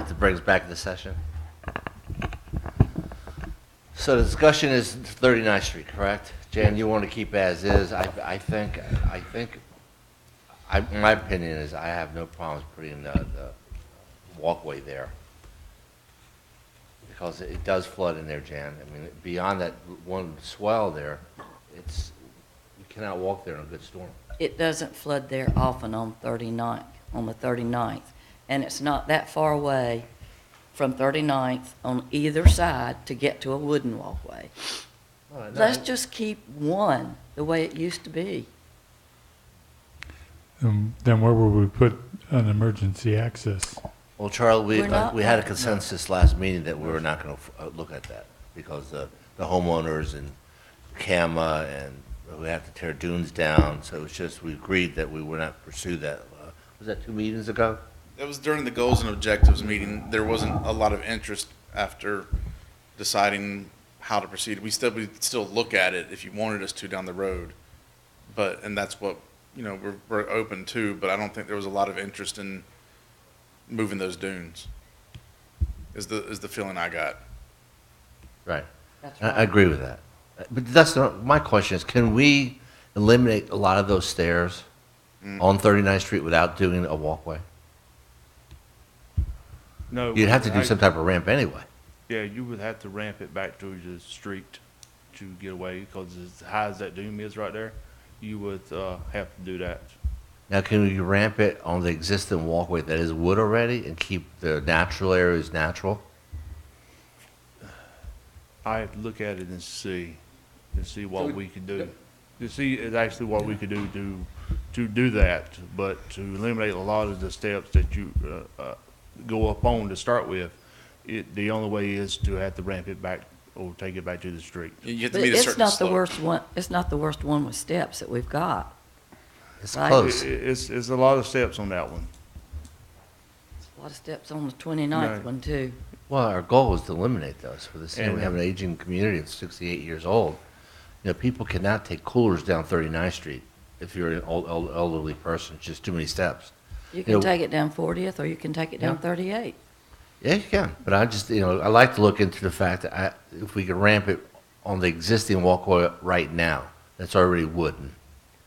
like to bring us back to session? So the discussion is 39th Street, correct? Jan, you want to keep as is? I think, my opinion is I have no problems putting the walkway there. Because it does flood in there, Jan. I mean, beyond that one swell there, you cannot walk there in a good storm. It doesn't flood there often on 39th, on the 39th. And it's not that far away from 39th on either side to get to a wooden walkway. No. Let's just keep one the way it used to be. Then where would we put an emergency access? Well, Charlie, We're not we had a like- consensus last meeting that we were not going to look at that because the homeowners and CAMA and we have to tear dunes down. So it's just, we agreed that we would not pursue that. Was that 2 meetings ago? That was during the goals and objectives meeting. There wasn't a lot of interest after deciding how to proceed. We'd still look at it if you wanted us to down the road. And that's what, we're open to, but I don't think there was a lot of interest in moving those dunes, is the feeling I got. Right. That's I right. agree with that. But that's not, my question is, can we eliminate a lot of those stairs on 39th Street without doing a walkway? No. You'd have to do some type of ramp anyway. Yeah, you would have to ramp it back to the street to get away, because as high as that dune is right there, you would have to do that. Now, can we ramp it on the existing walkway that is wood already and keep the natural areas natural? I have to look at it and see what So we could do. To see is actually what we could do to do that, but to eliminate a lot of the steps that you go up on to start with, the only way is to have to ramp it back or take it back to the street. You have to But meet a it's certain not the slope. worst one, it's not the worst one with steps that we've got. It's Right. close. It's a lot of steps on that one. A lot of steps on the 29th Right. one too. Well, our goal is to eliminate those for the city. And, We have an aging community of 68 years old. People cannot take coolers down 39th Street if you're an elderly person. It's just too many steps. You You can know- take it down 40th or you can take it down Yeah. 38. Yeah, you can. But I just, I like to look into the fact that if we could ramp it on the existing walkway right now, that's already wooden.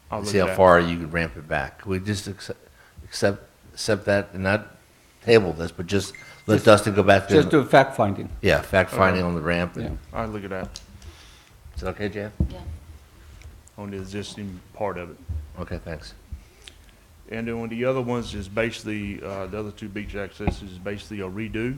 I'll And look see at how that. far you can ramp it back. Can we just accept that and not table this, but just let Just- Dustin go back Just to, do fact finding. yeah, fact finding on the ramp. Yeah. And- I'll look at that, Is that okay, Jan? Yeah. on the existing part of it. Okay, thanks. And then on the other ones is basically, the other two beach accesses is basically a redo,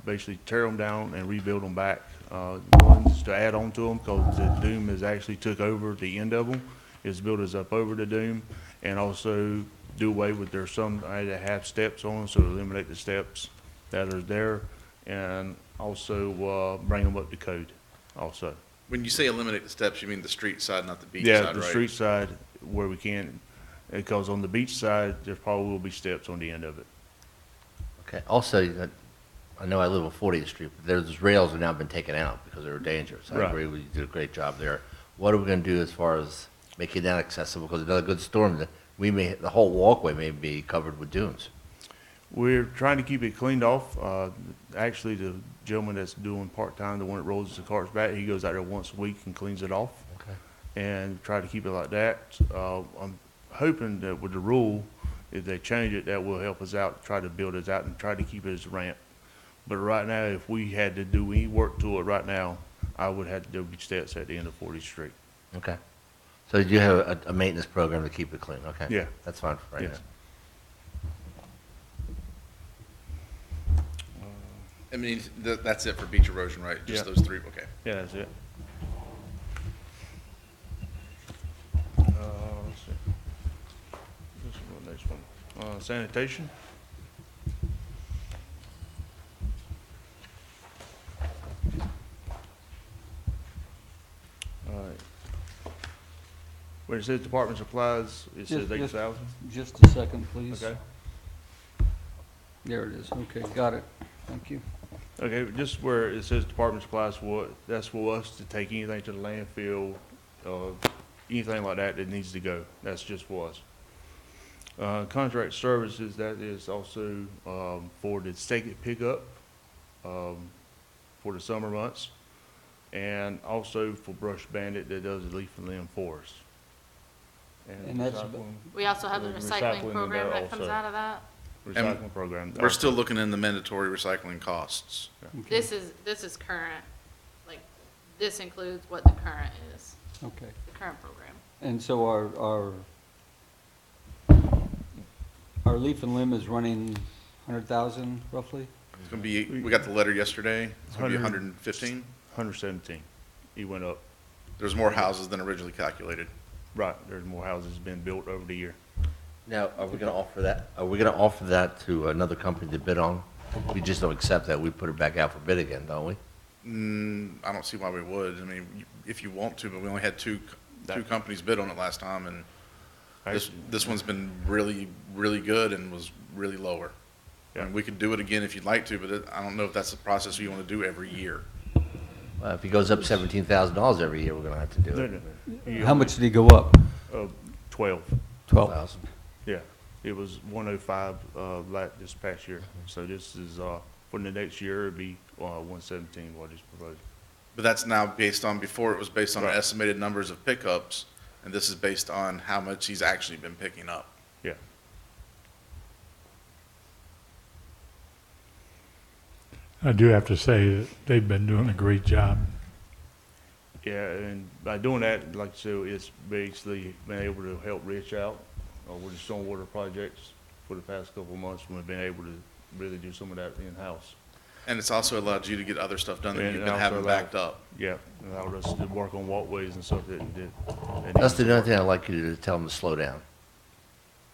basically tear them down and rebuild them back. Ones to add on to them, because the Doom has actually took over the end of them, it's built us up over the Doom, and also do away with, there's some that have steps on them, so eliminate the steps that are there, and also, bring them up to code also. When you say eliminate the steps, you mean the street side, not the beach Yeah, side, the right? street side where we can, because on the beach side, there probably will be steps on the end of it. Okay, also, I know I live on 40th Street, but those rails have now been taken out because they were dangerous. I Right. agree with you, did a great job there. What are we gonna do as far as making that accessible? Because another good storm, the whole walkway may be covered with dunes. We're trying to keep it cleaned off. Actually, the gentleman that's doing part-time, the one that rolls the carts back, he goes out there once a week and cleans it off, Okay. and try to keep it like that. I'm hoping that with the rule, if they change it, that will help us out, try to build us out and try to keep it as a ramp. But right now, if we had to do any work to it right now, I would have to do steps at the end of 40th Street. Okay. So you have a maintenance program to keep it clean, okay? Yeah. That's fine for right Yes. now. I mean, that's it for beach erosion, right? Just Yeah. those three, okay. Yeah, that's it. Let's see. This one, next one. Sanitation. All right. Where it says department supplies, it says Just- 8,000. Just a second, please. Okay. There it is. Okay, got it. Thank you. Okay, just where it says department supplies, that's for us to take anything to the landfill, anything like that that needs to go. That's just for us. Contract services, that is also, for the Stake It pickup, for the summer months, and also for Brush Bandit that does the leaf and limb for us. And that's- recycling- We also have the recycling in program there that comes also. out of that. Recycling program. We're still looking in the mandatory recycling costs. Okay. This is current, like, this includes what the current is, Okay. the current program. And so our leaf and limb is running 100,000 roughly? It's gonna be, we got the letter yesterday, it's gonna be 100. 115. 117. He went up. There's more houses than originally calculated. Right, there's more houses been built over the year. Now, are we gonna offer that, to another company to bid on? We just don't accept that, we put it back out for bid again, don't we? I don't see why we would. I mean, if you want to, but we only had two companies bid on it last time, and this one's been really, really good and was really lower. And we could do it again if you'd like to, but I don't know if that's the process you want to do every year. Well, if he goes up $17,000 every year, we're gonna have to do it. How much did he go up? 12. 12,000. Yeah, it was 105 this past year. So this is, for the next year, it'd be 117 what he's proposing. But that's now based on, before it was based on Right. estimated numbers of pickups, and this is based on how much he's actually been picking up. Yeah. I do have to say that they've been doing a great job. Yeah, and by doing that, like I said, it's basically been able to help Rich out with the stormwater projects for the past couple of months. We've been able to really do some of that in-house. And it's also allowed you to get other stuff done that And you've it been also having allowed- backed up. Yeah, and allowed us to work on walkways and stuff that did. That's the only thing I'd like you to tell them to slow down.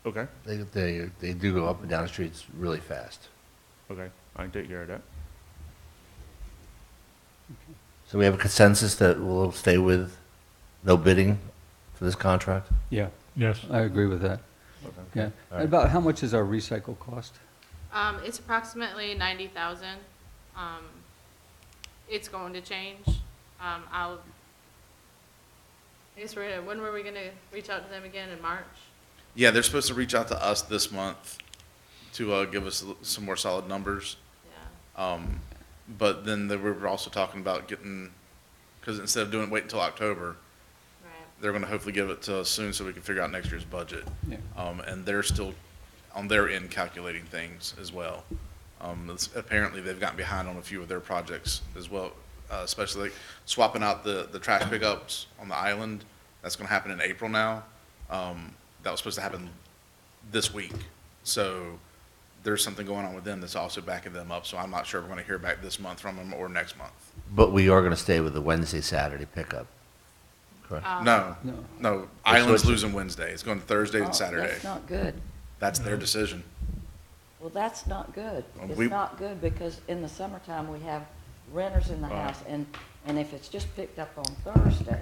Okay, They do go up and down the streets really fast. okay, I can take care of that. So we have a consensus that we'll stay with no bidding for this contract? Yeah, Yes. I agree with that. Yeah. All right. About how much is our recycle cost? It's approximately 90,000. It's going to change. I guess when were we gonna reach out to them again, in March? Yeah, they're supposed to reach out to us this month to give us some more solid numbers. Yeah. But then we were also talking about getting, because instead of waiting until October, Right. they're going to hopefully give it to us soon so we can figure out next year's budget. Yeah. And they're still on their end calculating things as well. Apparently, they've gotten behind on a few of their projects as well, especially like swapping out the trash pickups on the island. That's going to happen in April now. That was supposed to happen this week. So there's something going on with them that's also backing them up. So I'm not sure if we're going to hear back this month from them or next month. But we are gonna stay with the Wednesday, Saturday pickup, correct? No, No. no, Island's switching. losing Wednesday. It's going Thursday Oh, and Saturday. That's not good. That's their decision. Well, that's not good. Well, It's we- not good because in the summertime, we have renters in the Right. house, and if it's just picked up on Thursday.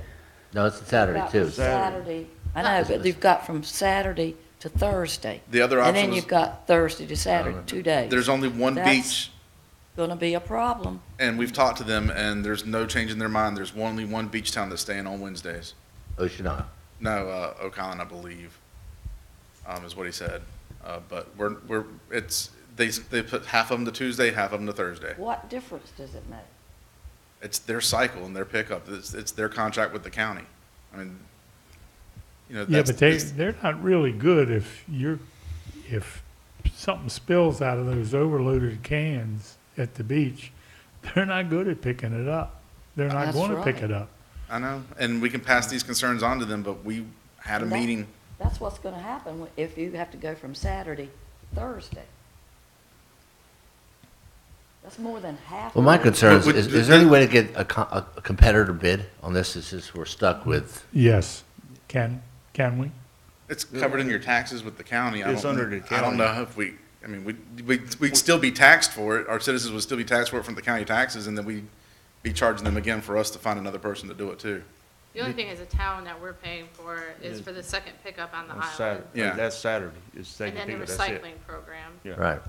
No, it's Saturday got too. from Saturday, I know, but you've got from Saturday to Thursday. The other And option then was- you've got Thursday to Saturday, 2 days. There's only one That's beach, gonna be a problem. and we've talked to them, and there's no change in their mind. There's only one beach town that's staying on Wednesdays. Oceana. No, Oak Island, I believe, is what he said. But they put half of them to Tuesday, half of them to Thursday. What difference does it make? It's their cycle and their pickup. It's their contract with the county. I mean, Yeah, that's. but they're not really good if something spills out of those overloaded cans at the beach, they're not good at picking it up. They're not That's going to pick right. it up. I know, and we can pass these concerns on to them, but we had a And that- meeting. That's what's gonna happen if you have to go from Saturday to Thursday. That's more than half. Well, my of it. concern Would- is there any way to get a competitor bid on this? It's just we're stuck with, Yes. Can we? It's covered in your taxes with the county. It's under the I don't county. know if we'd still be taxed for it. Our citizens would still be taxed for it from the county taxes, and then we'd be charging them again for us to find another person to do it too. The only thing as a town that we're paying for is for the second pickup on the On island. Saturday. Yeah. That's Saturday. It's And taking then the people, that's it. recycling program. Yeah. right.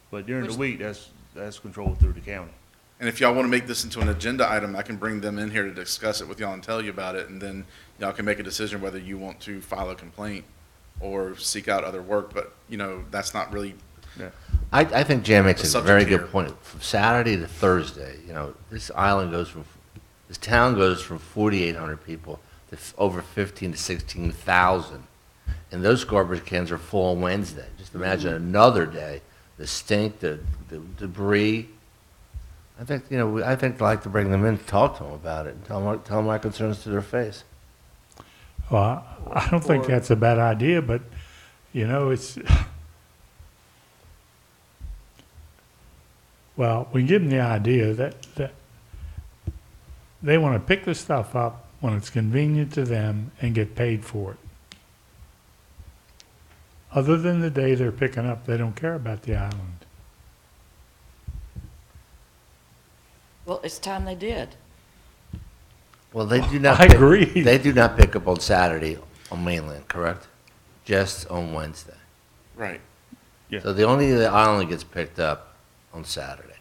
But during the Which- week, that's controlled through the county. And if y'all want to make this into an agenda item, I can bring them in here to discuss it with y'all and tell you about it, and then y'all can make a decision whether you want to file a complaint or seek out other work, but, you know, that's not really, I think Jan makes The a subject very here. good point. From Saturday to Thursday, you know, this town goes from 4,800 people to over 15 to 16,000. And those garbage cans are full on Wednesday. Just imagine another day, the stink, the debris. I think, you know, I think I'd like to bring them in, talk to them about it, and tell them my concerns to their face. Well, I don't think that's a bad idea, but, you know, it's, well, we give them the idea that they want to pick the stuff up when it's convenient to them and get paid for it. Other than the day they're picking up, they don't care about the island. Well, it's time they did. Well, they do not. I pick- agree. They do not pick up on Saturday on mainland, correct? Just on Wednesday. right. So the island gets picked up on Saturday,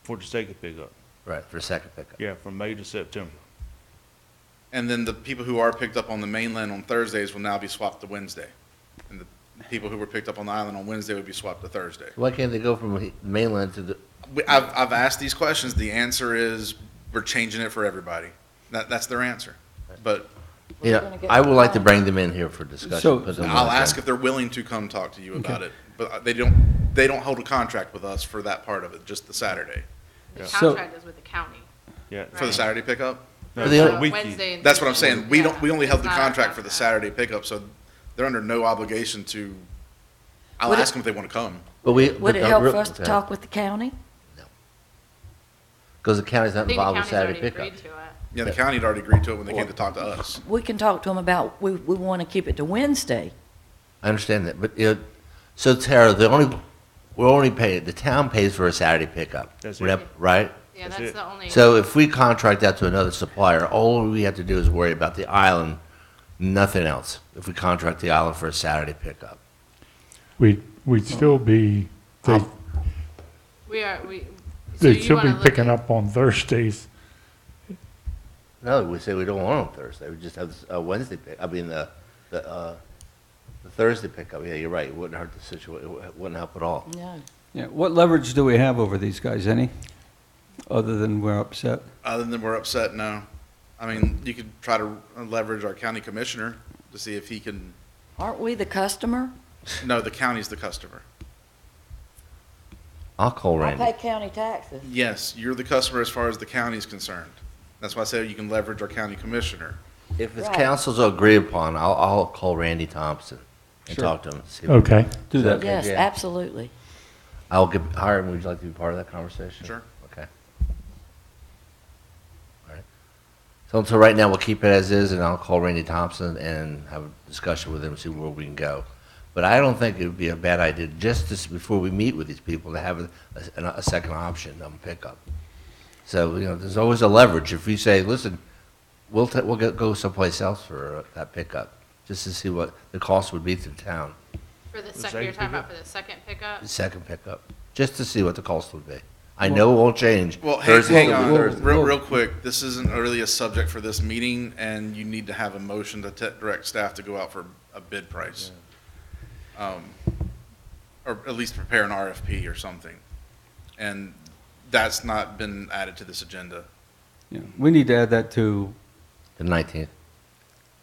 For the second pickup. right, for second pickup. Yeah, from May to September. And then the people who are picked up on the mainland on Thursdays will now be swapped to Wednesday. And the people who were picked up on the island on Wednesday would be swapped to Thursday. Why can't they go from mainland to the, I've asked these questions. The answer is we're changing it for everybody. That's their answer. But you We're know, gonna get I would like to fined. bring them in here for discussion. So- put them on I'll the ask agenda. if they're willing to come talk to you about it. But they don't hold a contract with us for that part of it, just the Saturday. The Yeah. So- contract is with the county. Yeah. For the Right. Saturday pickup? No, For the for other- the weekend. Wednesday and That's what I'm Thursday. saying. We Yeah. only held the It's not our contract for the Saturday pickup, so they're under no obligation to, I'll Would it- ask them if they want to come. But we. Would it help for us to talk with the county? Because the county's I not think the involved with county's Saturday already pickup. agreed to it. Yeah, the county had already agreed to it when they came to talk to us. We can talk to them about, we want to keep it to Wednesday. I understand that, but, so Tara, we're only paying, the town pays for a Saturday pickup. That's it. Right? Yeah, That's that's it. the only. So if we contract that to another supplier, all we have to do is worry about the island, nothing else, if we contract the island for a Saturday pickup. We'd still be, Um, so they'd you still wanna be look picking at- up on Thursdays. No, we say we don't want it on Thursday, we just have a Wednesday the Thursday pickup. Yeah, you're right, it wouldn't hurt the situation, it wouldn't help at all. No. Yeah, what leverage do we have over these guys, any? Other than we're upset? Other than we're upset, no. I mean, you could try to leverage our county commissioner to see if he can, Aren't we the customer? no, the county's the customer. I'll call I Randy. pay county taxes. Yes, you're the customer as far as the county's concerned. That's why I say you can leverage our county commissioner. If it's Right. council's agreed upon, I'll call Randy Thompson and Sure. talk to him. See Okay. Do that. Okay, Yes, yeah. absolutely. I'll get, Hiram, would you like to be part of that conversation? Sure. Okay. All right. So until right now, we'll keep it as is, and I'll call Randy Thompson and have a discussion with him, see where we can go. But I don't think it would be a bad idea, just to, before we meet with these people, to have a second option on pickup. So, you know, there's always a leverage. If we say, listen, we'll go someplace else for that pickup, just to see what the cost would be to the town, For the The second, you're second talking about for the second pickup? the second pickup, just to see what the cost would be. I know it won't change. Well, hey, Thursday's hang gonna be on, Thursday. real quick, this isn't really a subject for this meeting, and you need to have a motion to direct staff to go out for a bid price. Or at least prepare an RFP or something. And that's not been added to this agenda. Yeah, we need to add that to The 19th.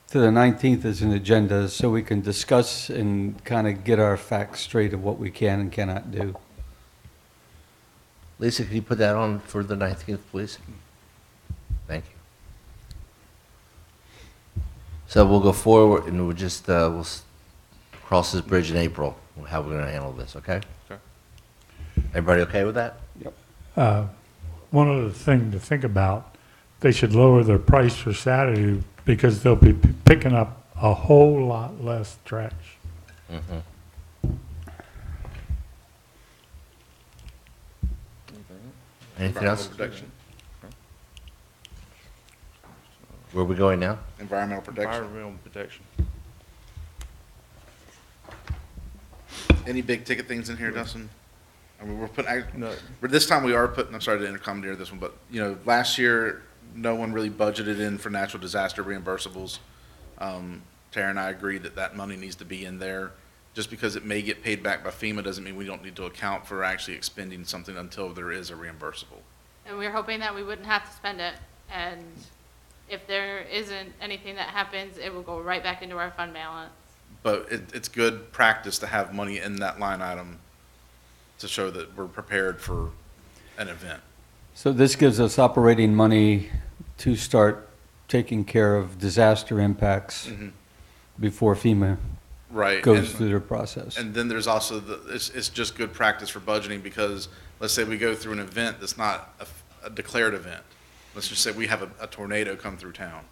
the 19th as an agenda so we can discuss and kind of get our facts straight of what we can and cannot do. Lisa, can you put that on for the 19th, please? Thank you. So we'll go forward and we'll just, cross this bridge in April, how we're gonna handle this, okay? Okay. Everybody okay with that? One other thing to think about, they should lower their price for Saturday because they'll be picking up a whole lot less trash. Anything else? Environmental protection. Where are we going now? Environmental protection. Environmental protection. Any big ticket things in here, Dustin? I mean, we're putting, No. but this time we are putting, I'm sorry to intercommandeer this one, but, you know, last year, no one really budgeted in for natural disaster reimbursables. Tara and I agree that that money needs to be in there. Just because it may get paid back by FEMA doesn't mean we don't need to account for actually expending something until there is a reimbursable. And we're hoping that we wouldn't have to spend it, and if there isn't anything that happens, it will go right back into our fund balance. But it's good practice to have money in that line item to show that we're prepared for an event. So this gives us operating money to start taking care of disaster impacts before FEMA Right. goes and- through their process. And then there's also it's just good practice for budgeting because let's say we go through an event that's not a declared event. Let's just say we have a tornado come through town.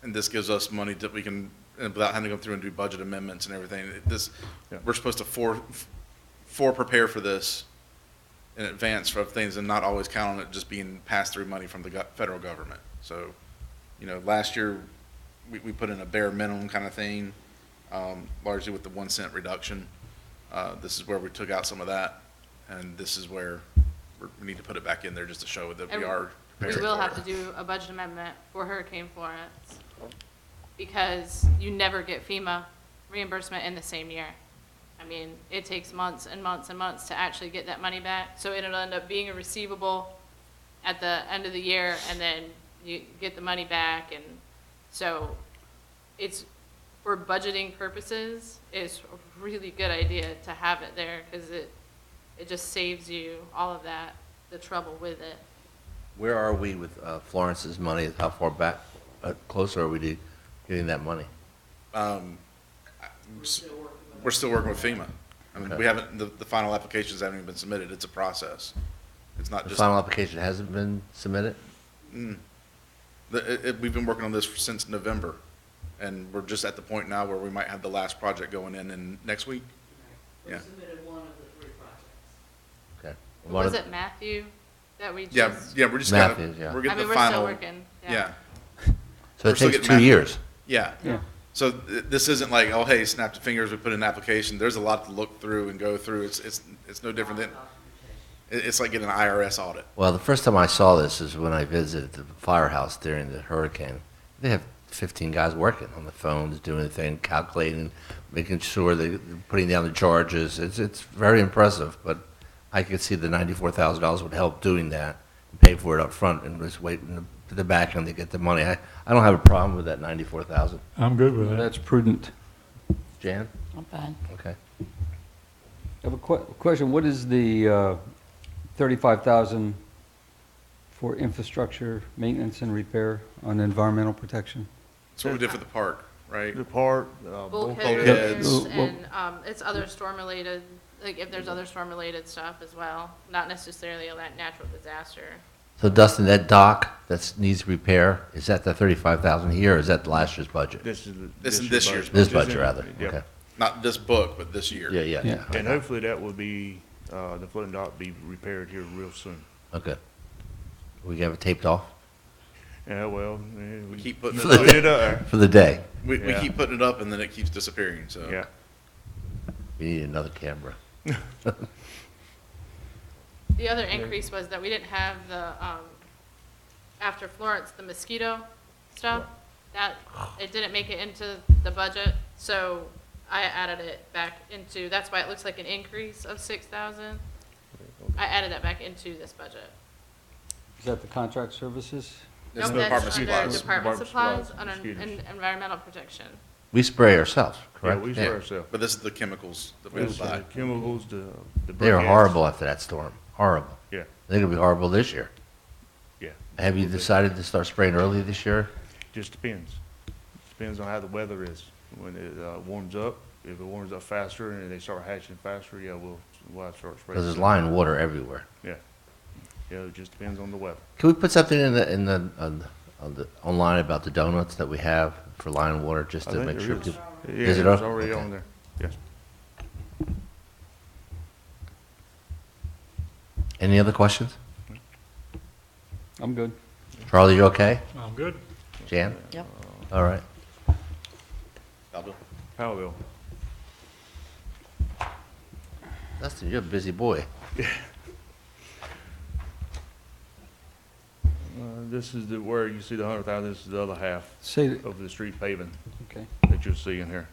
And this gives us money that we can, and without having to go through and do budget amendments and everything, we're supposed to prepare for this in advance for things and not always count on it just being passed through money from the federal government. So, last year, we put in a bare minimum kind of thing, largely with the 1 cent reduction. This is where we took out some of that, and this is where we need to put it back in there just to show that we And are We prepared will for have it. to do a budget amendment for Hurricane Florence, because you never get FEMA reimbursement in the same year. I mean, it takes months and months and months to actually get that money back, so it'll end up being a receivable at the end of the year, and then you get the money back, and so it's, for budgeting purposes, it's a really good idea to have it there, because it just saves you all of that, the trouble with it. Where are we with Florence's money? How far back, closer are we to getting that money? We're still working with FEMA. I mean, Okay. we haven't, the final applications haven't even been submitted. It's a process. It's not The just, final application hasn't been submitted? we've been working on this since November. And we're just at the point now where we might have the last project going in next week. Yeah. submitted one of the 3 projects. Okay. Was it Matthew that we just? Yeah, we're just Matthews, yeah. we're I getting mean, the we're still final. working, Yeah, So we're it still takes getting 2 Matthew. years. yeah. Yeah. So this isn't like, oh, hey, snap the fingers, we put in an application. There's a lot to look through and go through. It's no different than, it's like getting an IRS audit. Well, the first time I saw this is when I visited the firehouse during the hurricane. They have 15 guys working on the phones, doing the thing, calculating, making sure they're putting down the charges. It's very impressive, but I could see the $94,000 would help doing that and pay for it up front and just wait in the back end to get the money. I don't have a problem with that $94,000. I'm good with that. That's prudent. Jan? I'm fine. Okay. I have a question. What is the 35,000 for infrastructure, maintenance, and repair on environmental protection? That's what we did for the park, right? The park, Bulkhead bulkheads. repairs Well- and, it's other storm-related, like if there's other storm-related stuff as well, not necessarily a natural disaster. So Dustin, that dock that needs repair, is that the 35,000 here, or is that last year's budget? this is. This is this year's This This budget, is- rather, yeah. okay. Not this book, but this year. Yeah, yeah, Yeah. yeah. And hopefully that will be, the floating dock be repaired here real soon. Okay. We have it taped off Yeah, well, We keep putting it put up. it up there. for the day. We Yeah. keep putting it up and then it keeps disappearing, so. Yeah. We need another camera. The other increase was that we didn't have the, after Florence, the mosquito stuff. That, it didn't make it into the budget, so I added it back into, that's why it looks like an increase of 6,000. I added that back into this budget. Is that the contract services? It's Nope, the that's department under supplies. department supplies, supplies, under mosquitoes. environmental protection. We spray ourselves, Yeah, correct? we spray ourselves. But this is the chemicals that we That's buy. the chemicals, the. They are briquettes. horrible after that storm, horrible. Yeah, They're gonna be horrible this year. yeah. Have you decided to start spraying early this year? Just depends. Depends on how the weather is. When it warms up, if it warms up faster and they start hatching faster, yeah, we'll have to start spraying. Because there's lying water everywhere. Yeah. Yeah, it just depends on the weather. Can we put something on the online about the donuts that we have for lying water, just I to think make there sure is. people? Yeah, Is it it's up? already Okay. on there. Yes. Any other questions? I'm good. Charlie, you okay? I'm good. Jan? Yep. All right. Powellville. Dustin, you're a busy boy. This is where you see the 100,000, this is the other half Say, of the street paving. okay. what you're seeing here.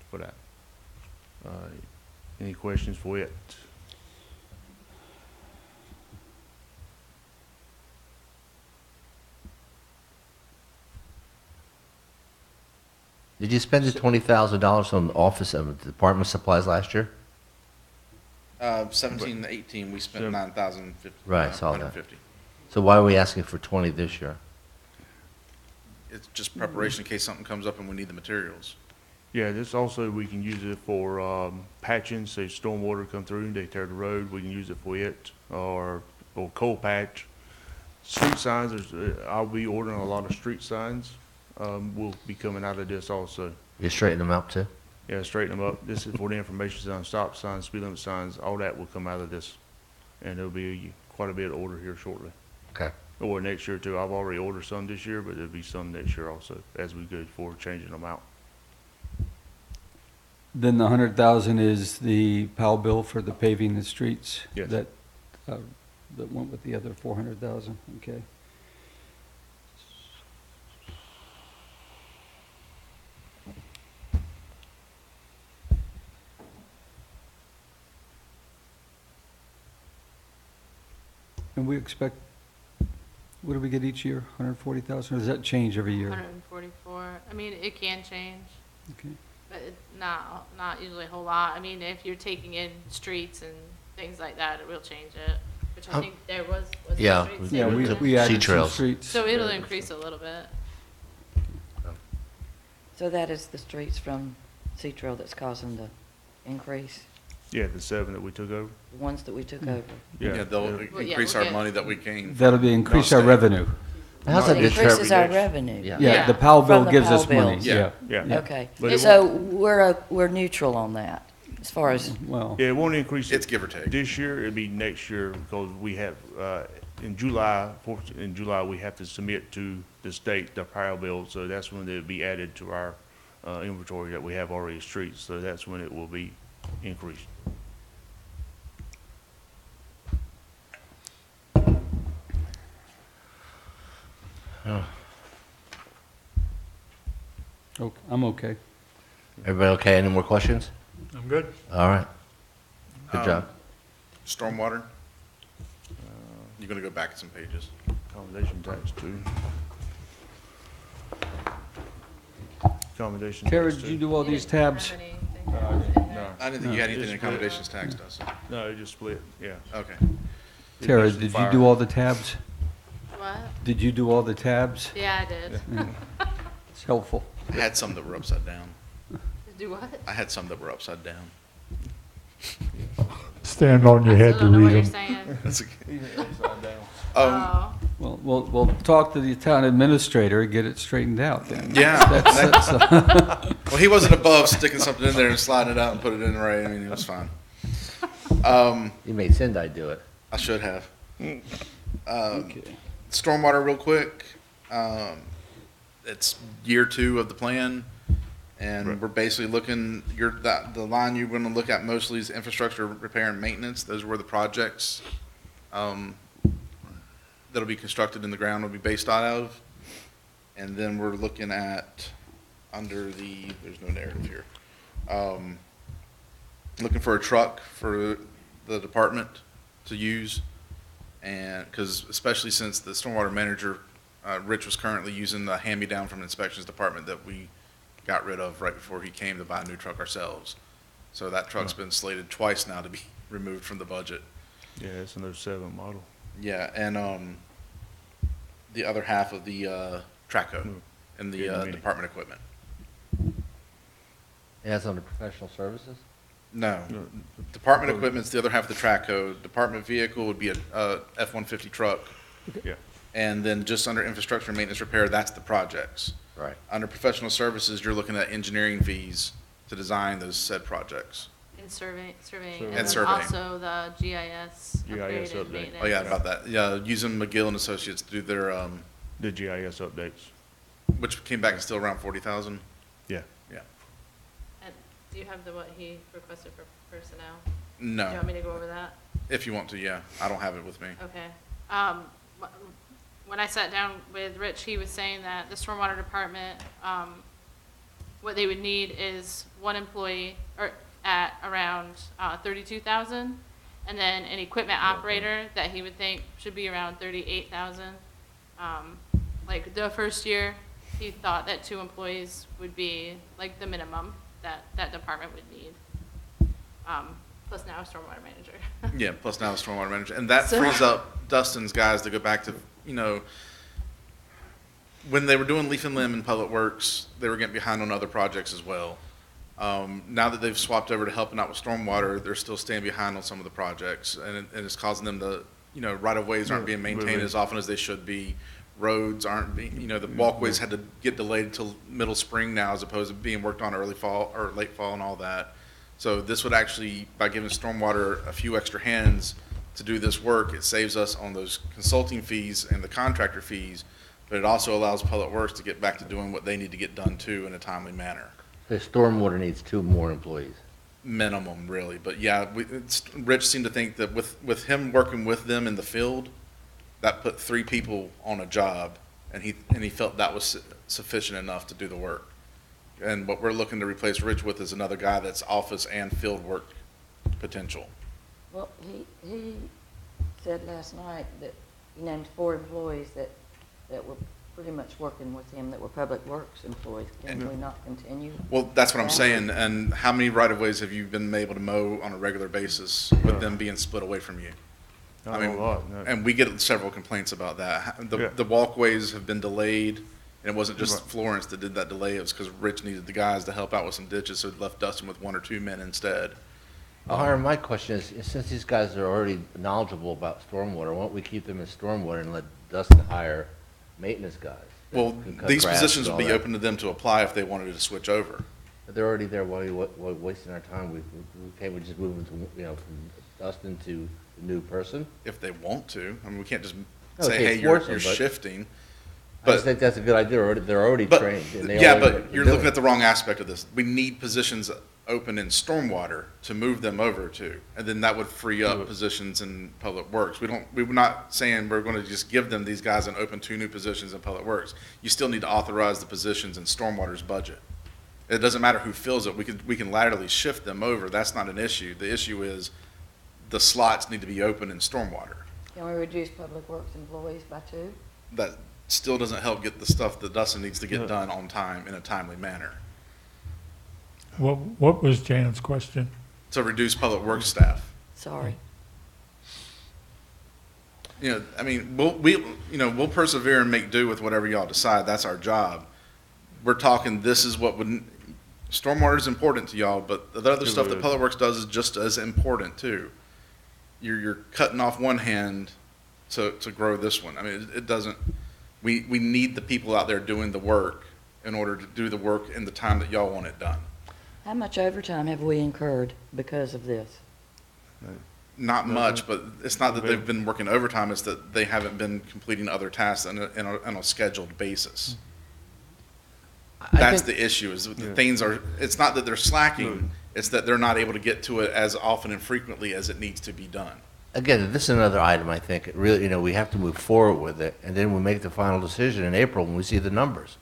For that. Any questions for it? Did you spend the $20,000 on office and department supplies last year? 17 to 18, we spent So- 9,050. Right, saw that. 150. So why are we asking for 20 this year? It's just preparation in case something comes up and we need the materials. Yeah, this also, we can use it for patching, say stormwater come through, they tear the road, we can use it for it, or coal patch. Street signs, I'll be ordering a lot of street signs, will be coming out of this also. You straighten them out too? Yeah, straighten them up. This is for the information signs, stop signs, speed limit signs, all that will come out of this. And there'll be quite a bit of order here shortly. Okay. Or next year too. I've already ordered some this year, but there'll be some next year also, as we go forward, changing them out. Then the 100,000 is the POW bill for the paving the streets? Yes. That went with the other 400,000, okay. And we expect, what do we get each year, 140,000, or does that change every year? 144. I mean, it can change, Okay. but not usually a whole lot. I mean, if you're taking in streets and things like that, it will change it, which I think there was Yeah, streets Yeah, in we there. we added some trails. streets. So it'll increase a little bit. So that is the streets from Sea Trail that's causing the increase, Yeah, the 7 that we took over. the ones that we took over. Yeah, they'll Well, yeah, increase we'll our get- money that we gain. That'll be increase our state. revenue. How's that It increases our deter? revenue. Yeah. Yeah, Yeah. the POW bill From the gives us POW money, bills. yeah. Yeah. Okay, But it so we're neutral on that, as far as, Well, Yeah, it won't increase. It's give or take. This year, it'll be next year, because we have, in July, we have to submit to the state the power bill, so that's when it'll be added to our inventory that we have already streets, so that's when it will be increased. I'm okay. Everybody okay? Any more questions? I'm good. All right. Good Um, job. Stormwater? You're gonna go back some pages. Accommodation tax too. Accommodation. Tara, tax, did too. you do all these tabs? No, I didn't think you had anything in It's accommodations tax, does it? no, it just split, yeah. Okay. Tara, It's did you fire. do all the tabs? What? Did you do all the tabs? Yeah, I did. It's helpful. I had some that were upside down. Do what? I had some that were upside down. Stand on your I head still to don't know what read you're them. saying. That's okay. Oh, Well, we'll talk to the town administrator and get it straightened out then. Yeah. That's, Well, he wasn't above sticking something in there and sliding it out and put it in right. I mean, it was fine. You made Sendai do it. I should have. okay. Stormwater, real quick. It's year 2 of the plan, and Right. we're basically looking. The line you're going to look at mostly is infrastructure repair and maintenance. Those were the projects that'll be constructed in the ground will be based out of, and then we're looking at there's no narrative here. Looking for a truck for the department to use, and because especially since the stormwater manager, Rich, was currently using the hand-me-down from the inspections department that we got rid of right before he came to buy a new truck ourselves. So that truck's been slated twice now to be removed from the budget. Yeah, it's an 07 model. Yeah, and the other half of the Traco and the Yeah, the mini. department equipment. That's under professional services? No, No, department equipment's the other half of the Traco. Department vehicle would be a F-150 truck. Yeah. And then just under infrastructure and maintenance repair, that's the projects. Right. Under professional services, you're looking at engineering fees to design those said projects. and surveying, And and then surveying. also the GIS GIS upgrade and update. maintenance. Oh, yeah, about that. Yeah, using McGill and Associates to do their, The GIS updates. which came back and still around 40,000. Yeah. Yeah. And do you have what he requested for personnel? No, Do you want me to go over that? if you want to, yeah. I don't have it with me. Okay. when I sat down with Rich, he was saying that the stormwater department, what they would need is one employee, or at around 32,000, and then an equipment operator that he would think should be around 38,000. Like the first year, he thought that 2 employees would be like the minimum that that department would need. Plus now a stormwater manager. Yeah, plus now the stormwater manager, and that So- frees up Dustin's guys to go back to, you know, when they were doing leaf and limb in Public Works, they were getting behind on other projects as well. Now that they've swapped over to helping out with stormwater, they're still staying behind on some of the projects, and it's causing them to, you know, right-of-ways aren't being maintained as often as they should be. Roads aren't being, you know, the walkways had to get delayed until middle spring now as opposed to being worked on early fall or late fall and all that. So this would actually, by giving stormwater a few extra hands to do this work, it saves us on those consulting fees and the contractor fees, but it also allows Public Works to get back to doing what they need to get done too in a timely manner. The stormwater needs 2 more employees. Minimum, really, but yeah, Rich seemed to think that with him working with them in the field, that put 3 people on a job, and he felt that was sufficient enough to do the work. And what we're looking to replace Rich with is another guy that's office and field work potential. Well, he said last night that he named 4 employees that were pretty much working with him that were Public Works employees. Can we not continue? Well, that's what I'm Yeah. saying, and how many right-of-ways have you been able to mow on a regular basis with them being split away from you? Not I a mean, lot, no. and we get several complaints about that. Yeah. The walkways have been delayed, and it wasn't just Right. Florence that did that delay, it was because Rich needed the guys to help out with some ditches, so it left Dustin with 1 or 2 men instead. Hiram, my question is, since these guys are already knowledgeable about stormwater, why don't we keep them in stormwater and let Dustin hire maintenance guys? that Well, can cut these grass positions and would all be that? open to them to apply if they wanted to switch over. But they're already there, why are we wasting our time? Can't we just move them to, you know, from Dustin to the new person? If they want to, I mean, we can't just No, say, we hey, can't you're force them, but- shifting. I just But, think that's a good idea, they're already but, trained. and they yeah, already but you're do looking it. at the wrong aspect of this. We need positions open in stormwater to move them over to, and then that would free up positions in Public Works. We're not saying we're gonna just give them these guys and open 2 new positions in Public Works. You still need to authorize the positions in stormwater's budget. It doesn't matter who fills it, we can laterally shift them over, that's not an issue. The issue is the slots need to be open in stormwater. Can we reduce Public Works employees by 2? That still doesn't help get the stuff that Dustin needs to Yeah. get done on time in a timely manner. What was Janet's question? To reduce Public Works staff. Sorry. You know, I mean, we'll persevere and make do with whatever y'all decide. That's our job. We're talking, this is what would, stormwater is important to y'all, but the other stuff that Public Works does is just as important too. You're cutting off one hand to grow this one. I mean, it doesn't, we need the people out there doing the work in order to do the work in the time that y'all want it done. How much overtime have we incurred because of this? Not much, but it's not that they've been working overtime, it's that they haven't been completing other tasks on a scheduled basis. I That's think- the issue, is that Yeah. things are, it's not that they're slacking, it's that they're not able to get to it as often and frequently as it needs to be done. Again, this is another item, I think, it really, you know, we have to move forward with it, and then we make the final decision in April when we see the numbers.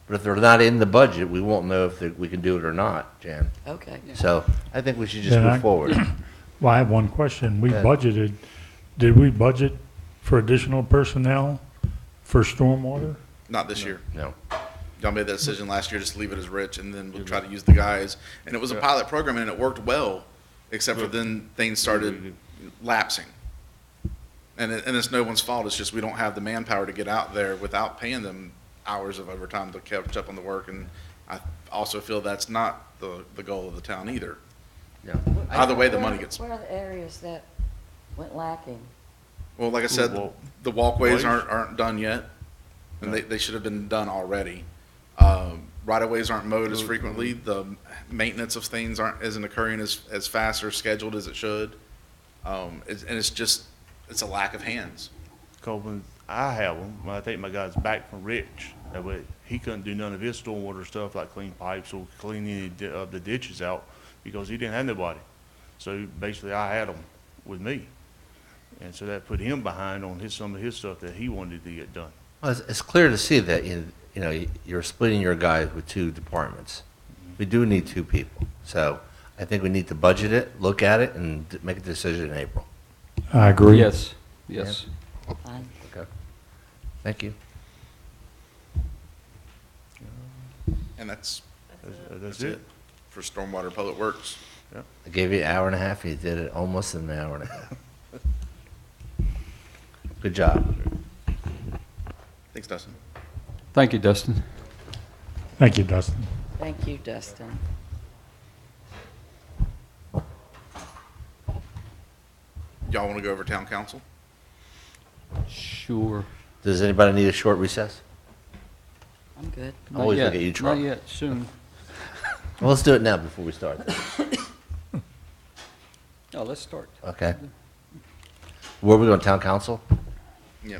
But if they're not in the budget, we won't know if we can do it or not, Jan. Okay. So I think we should just Then move I- forward. Well, I have one question. We Yeah. budgeted, did we budget for additional personnel for stormwater? Not this year. No. Y'all made that decision last year, just leave it as Rich, and then we'll try to use the guys. And it was a pilot program, and it worked well, except for then things started lapsing. And it's no one's fault, it's just we don't have the manpower to get out there without paying them hours of overtime to catch up on the work, and I also feel that's not the goal of the town either. No. Either way, the money gets, Where are the areas that went lacking? well, like I said, Well, the walkways ways. aren't done yet, and No. they should have been done already. Right-of-ways aren't mowed as frequently, the maintenance of things isn't occurring as fast or scheduled as it should. And it's a lack of hands. Cause when I have them, when I take my guys back from Rich, that way he couldn't do none of his stormwater stuff like clean pipes or clean any of the ditches out because he didn't have nobody. So basically I had them with me. And so that put him behind on some of his stuff that he wanted to get done. Well, it's clear to see that, you know, you're splitting your guys with two departments. We do need two people. So I think we need to budget it, look at it, and make a decision in April. I agree. Yes, yes. Fine. Okay. Thank you. And that's That's it. for Stormwater Public Works. I gave you an hour and a half, you did it almost in an hour and a half. Good job. Thanks, Dustin. Thank you, Dustin. Thank you, Dustin. Thank you, Dustin. Y'all want to go over town council? Sure. Does anybody need a short recess? I'm good. I always Not look yet, at you, Charlie. Not yet, soon. Well, let's do it now before we start. Oh, let's start. Okay. Where are we going, town council? Yeah.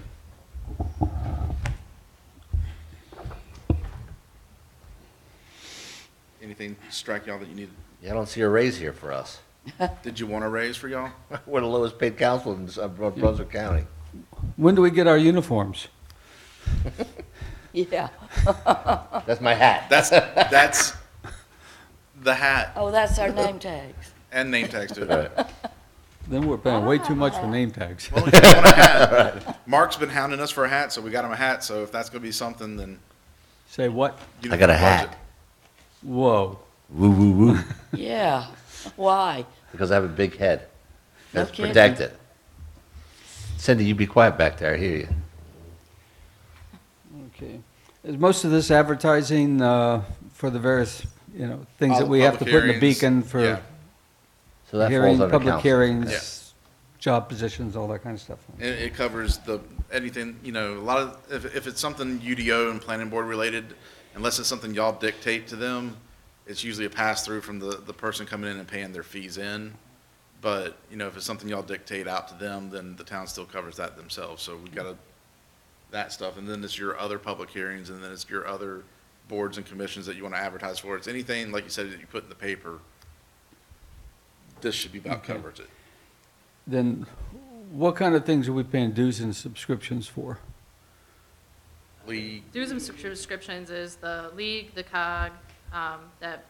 Anything strike y'all that you needed? Yeah, I don't see a raise here for us. Did you want a raise for y'all? We're the lowest paid council in Brunswick County. When do we get our uniforms? Yeah. That's my hat. That's the hat Oh, that's our name tags. and name tags too. Right. Then we're paying way too much for name tags. Well, you want a hat. Mark's been hounding us for a hat, so we got him a hat. So if that's gonna be something, then Say what? you I got a budget. hat. Whoa. Woo, woo, woo. Yeah. Why? Because I have a big head. No That's kidding. protected. Cindy, you be quiet back there, I hear you. Okay. Is most of this advertising for the various, things All that the we have to public put in the hearings, beacon for yeah. So that falls hearing, under public council. hearings, job positions, all that kind of stuff? It covers anything, a lot of, if it's something UDO and planning board related, unless it's something y'all dictate to them, it's usually a pass-through from the person coming in and paying their fees in. But, if it's something y'all dictate out to them, then the town still covers that themselves. So we got that stuff. And then it's your other public hearings, and then it's your other boards and commissions that you want to advertise for. It's anything, like you said, that you put in the paper. This should be about Okay. covers it. Then what kind of things are we paying dues and subscriptions for? League, Dues and subscriptions is the league, the COG, that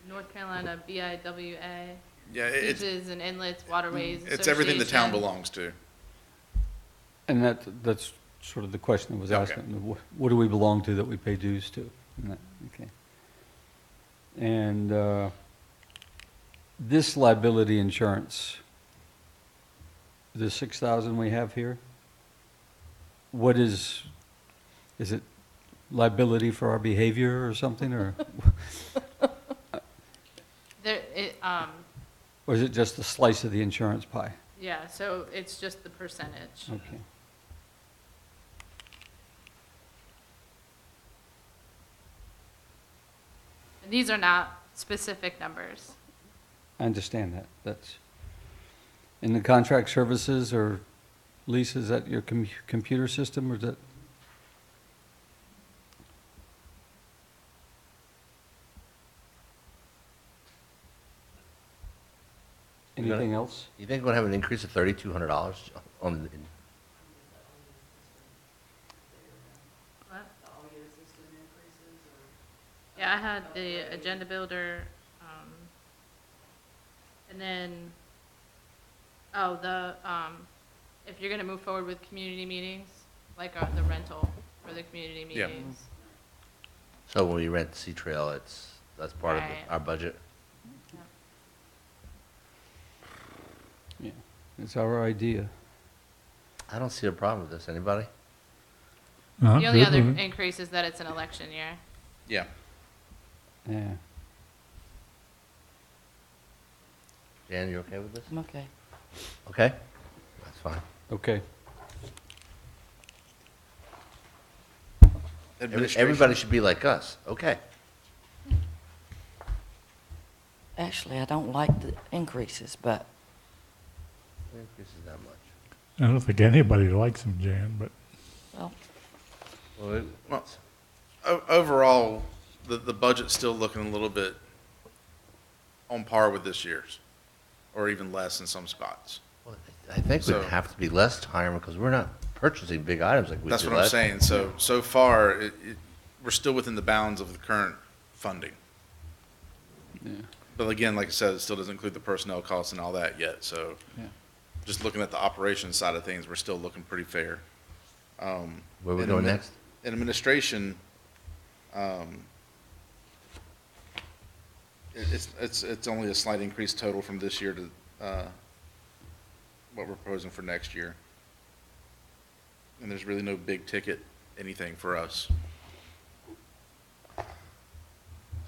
North Carolina BIWA, yeah, it's beaches and inlets, waterways it's everything the town Association. belongs to. And that's sort of the question I was Okay. asking. What do we belong to that we pay dues to? And okay. And this liability insurance, the 6,000 we have here, what is it liability for our behavior or something, or or is it just a slice of the insurance pie? Yeah, so it's just the percentage. Okay. And these are not specific numbers. I understand that. That's, in the contract services or leases, is that your computer system, or is that? Anything else? You think we're gonna have an increase of $3,200 on, What? Yeah, I had the agenda builder, and then, if you're gonna move forward with community meetings, like the rental for the community Yeah. meetings. so when we rent Sea Trail, that's part of Right. our budget? Yeah, it's our idea. I don't see a problem with this, anybody? No, The only good other with it. increase is that it's an election year. Yeah. Yeah. Jan, you okay with this? I'm okay. Okay, that's fine. Okay. Everybody should be like us, okay. Actually, I don't like the increases, but Increases that much. I don't think anybody likes them, Jan, but well, Well, overall, the budget's still looking a little bit on par with this year's, or even less in some spots. Well, I I think So- we'd have to be less hiring because we're not purchasing big items like we did That's what I'm last. saying. So far, we're still within the bounds of the current funding. Yeah. But again, like I said, it still doesn't include the personnel costs and all that yet, so. Yeah. Just looking at the operations side of things, we're still looking pretty fair. Where we in going admi- next? In administration, it's only a slight increase total from this year to, what we're proposing for next year. And there's really no big ticket anything for us.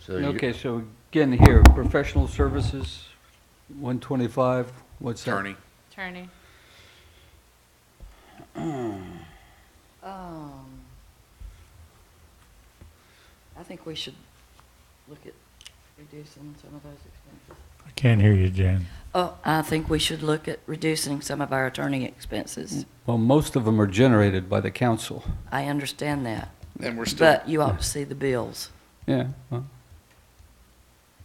So you- Okay, so again here, professional services, 125, what's that? Attorney, Attorney. I think we should look at reducing some of those expenses. I can't hear you, Jan. Oh, I think we should look at reducing some of our attorney expenses. Well, most of them are generated by the council. I understand that, and we're still, but you ought to see the bills. Yeah, well,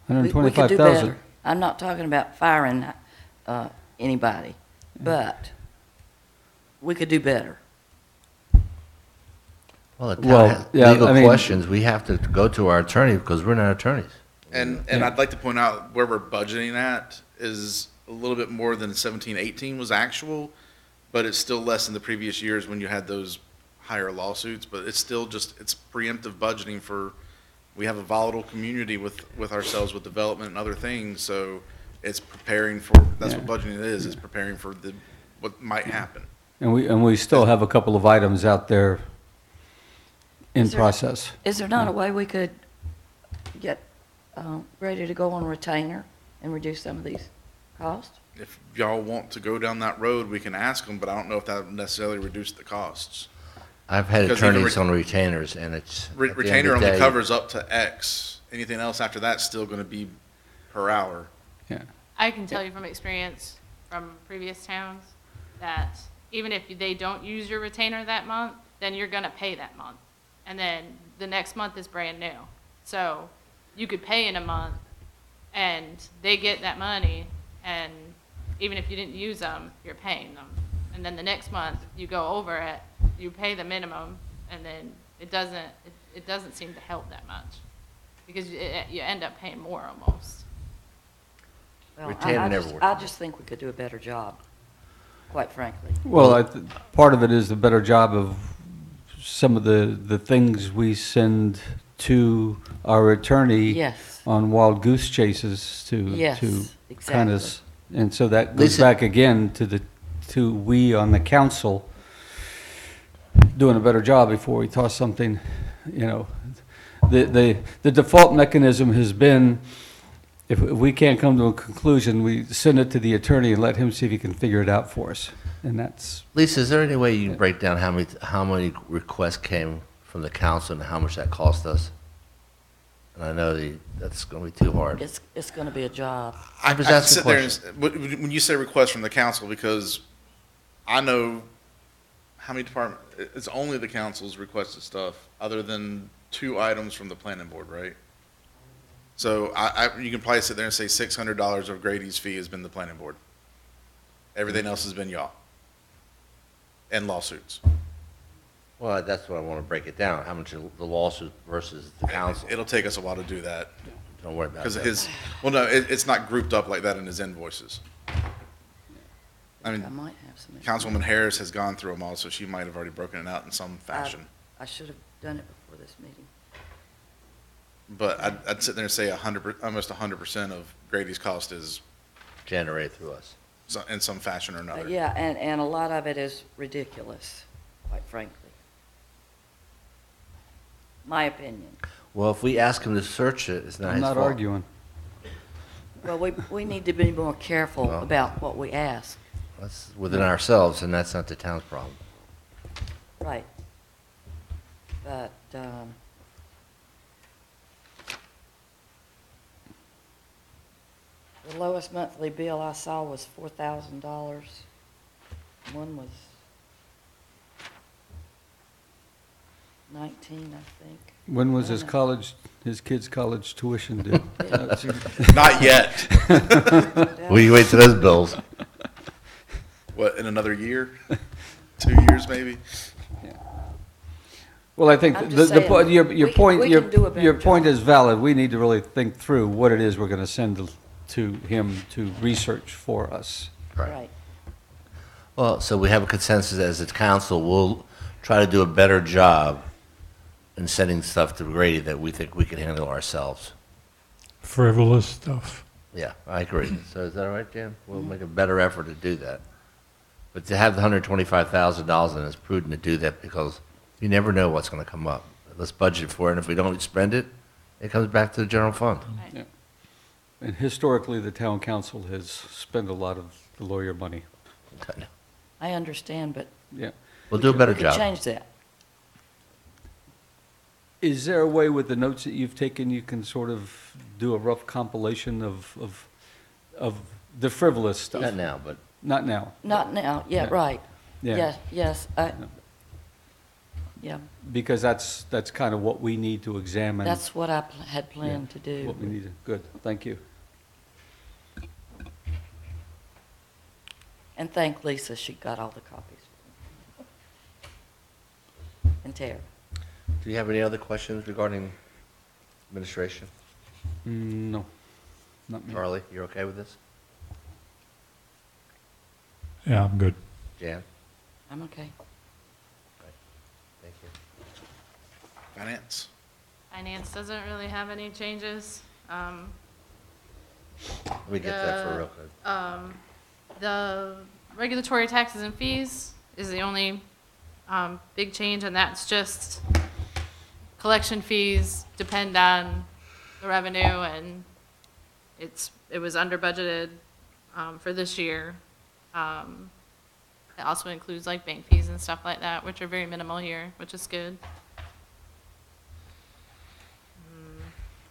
We could do 125,000. better. I'm not talking about firing anybody, but we could do better. Well, the Well, town has yeah, legal I mean- questions, we have to go to our attorney because we're not attorneys. and I'd like to point out where we're budgeting at is a little bit more than 17-18 was actual, but it's still less than the previous years when you had those higher lawsuits, but it's still just, it's preemptive budgeting for, we have a volatile community with ourselves with development and other things, so it's preparing for, that's what Yeah. budgeting is preparing for what might happen. And we still have a couple of items out there in Is there- process. Is there not a way we could get ready to go on retainer and reduce some of these costs? If y'all want to go down that road, we can ask them, but I don't know if that would necessarily reduce the costs. I've had Because even attorneys on retainers and it's. at the end of Retainer the only day- covers up to X. Anything else after that's still gonna be per hour. Yeah. I can tell you from experience from previous towns that even if they don't use your retainer that month, then you're gonna pay that month. And then the next month is brand new. So you could pay in a month and they get that money, and even if you didn't use them, you're paying them. And then the next month, you go over it, you pay the minimum, and then it doesn't seem to help that much. Because you end up paying more almost. Well, Retainer never works. I just think we could do a better job, quite frankly. Well, part of it is the better job of some of the things we send to our attorney Yes, on wild goose chases to Yes, kind exactly. of, and so that goes Lisa- back again to we on the council doing a better job before we toss something, you know. The default mechanism has been, if we can't come to a conclusion, we send it to the attorney and let him see if he can figure it out for us. And that's, Lisa, is there any way you can break down how many requests came from the council and how much that cost us? And I know that's going to be too hard. it's going to be a job. I was can asking sit there and when you say request from the council, because I know how many it's only the council's requested stuff, other than 2 items from the planning board, right? So you can probably sit there and say $600 of Grady's fee has been the planning board. Everything else has been y'all. And lawsuits. Well, that's what I want to break it down, how much the lawsuit versus the council. It'll take us a while to do that, Don't worry about because that. well, no, it's not grouped up like that in his invoices. I mean, I might have some. Councilwoman Harris has gone through them all, so she might have already broken it out in some fashion. I should have done it before this meeting. But I'd sit there and say almost 100% of Grady's cost is Generated through us. in some fashion or another. Yeah, and a lot of it is ridiculous, quite frankly. My opinion. Well, if we ask him to search it, it's not I'm his not fault. arguing. Well, we need to be more careful Well- about what we ask. That's within ourselves, and that's not the town's problem. Right. But, the lowest monthly bill I saw was $4,000. One was 19, I think. When was I his don't know. his kid's college tuition due? Not yet. We wait till those bills. what, in another year? 2 years, maybe? Well, I think I'm the, just the, po- saying, your, we your can- point, we your, can do a better your point job. is valid. We need to really think through what it is we're gonna send to him to research for us. Right. Well, so we have a consensus as a council, we'll try to do a better job in sending stuff to Grady that we think we can handle ourselves. Frivolous stuff. Yeah, I agree. So is that all right, Jan? We'll make a better effort to do that. But to have the $125,000, and it's prudent to do that because you never know what's going to come up. Let's budget for it, and if we don't spend it, it comes back to the general fund. Right. And historically, the town council has spent a lot of the lawyer money. I understand, but. Yeah. We'll do a better We could job. change that. Is there a way with the notes that you've taken, you can sort of do a rough compilation of the frivolous stuff? Not now, but Not now. Not now, yeah, Yeah. right. Yeah. Yes, yes, yeah, Because that's kind of what we need to examine. that's what I had planned to do. What we need to, good, thank you. And thank Lisa, she got all the copies. And Tara. do you have any other questions regarding administration? No, not me. Charlie, you're okay with this? Yeah, I'm good. Jan? I'm okay. Thank you. Finance. Finance doesn't really have any changes. Let me get that for real quick. The regulatory taxes and fees is the only big change, and that's just collection fees depend on the revenue, and it was under budgeted for this year. It also includes like bank fees and stuff like that, which are very minimal here, which is good.